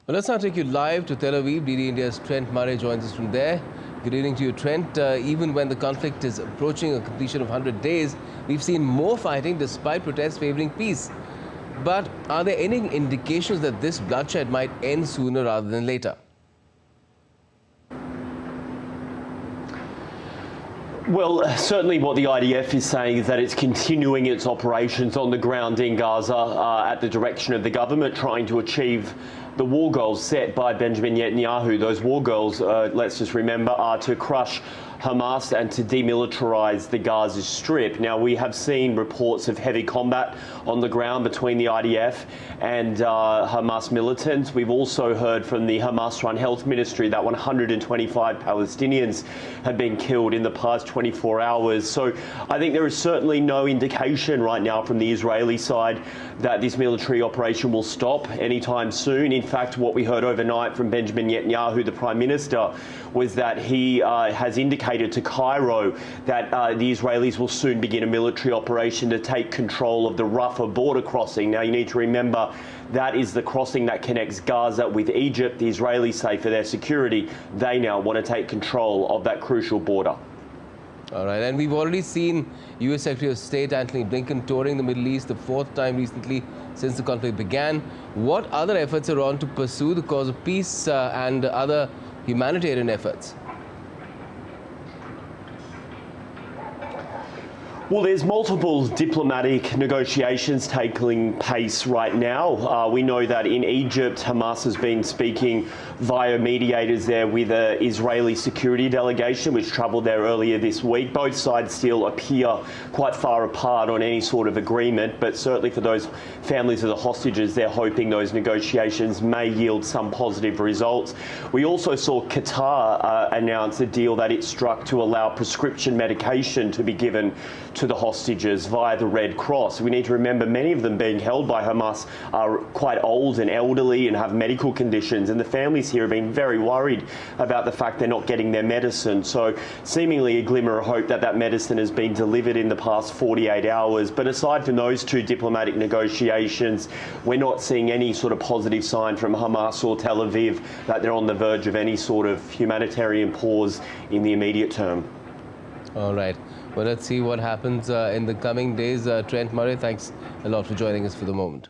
Well, let's now take you live to Tel Aviv. DD India's Trent Murray joins us from there. Good evening to you, Trent. Even when the conflict is approaching a completion of 100 days, we've seen more fighting despite protests favouring peace. But are there any indications that this bloodshed might end sooner rather than later? Well, certainly what the IDF is saying is that it's continuing its operations on the ground in Gaza at the direction of the government, trying to achieve the war goals set by Benjamin Netanyahu. Those war goals, let's just remember, are to crush Hamas and to demilitarize the Gaza Strip. Now, we have seen reports of heavy combat on the ground between the IDF and Hamas militants. We've also heard from the Hamas-run health ministry that 125 Palestinians have been killed in the past 24 hours. So I think there is certainly no indication right now from the Israeli side that this military operation will stop anytime soon. In fact, what we heard overnight from Benjamin Netanyahu, the Prime Minister, was that he has indicated to Cairo that the Israelis will soon begin a military operation to take control of the Rafah border crossing. Now, you need to remember that is the crossing that connects Gaza with Egypt. The Israelis say for their security, they now want to take control of that crucial border. All right, and we've already seen U.S. Secretary of State Antony Blinken touring the Middle East the fourth time recently since the conflict began. What other efforts are on to pursue the cause of peace and other humanitarian efforts? Well, there's multiple diplomatic negotiations taking place right now. We know that in Egypt, Hamas has been speaking via mediators there with an Israeli security delegation, which travelled there earlier this week. Both sides still appear quite far apart on any sort of agreement, but certainly for those families of the hostages, they're hoping those negotiations may yield some positive results. We also saw Qatar announce a deal that it struck to allow prescription medication to be given to the hostages via the Red Cross. We need to remember many of them being held by Hamas are quite old and elderly and have medical conditions, and the families here have been very worried about the fact they're not getting their medicine. So seemingly a glimmer of hope that that medicine has been delivered in the past 48 hours. But aside from those two diplomatic negotiations, we're not seeing any sort of positive sign from Hamas or Tel Aviv that they're on the verge of any sort of humanitarian pause in the immediate term. All right. Well, let's see what happens in the coming days. Trent Murray, thanks a lot for joining us for the moment.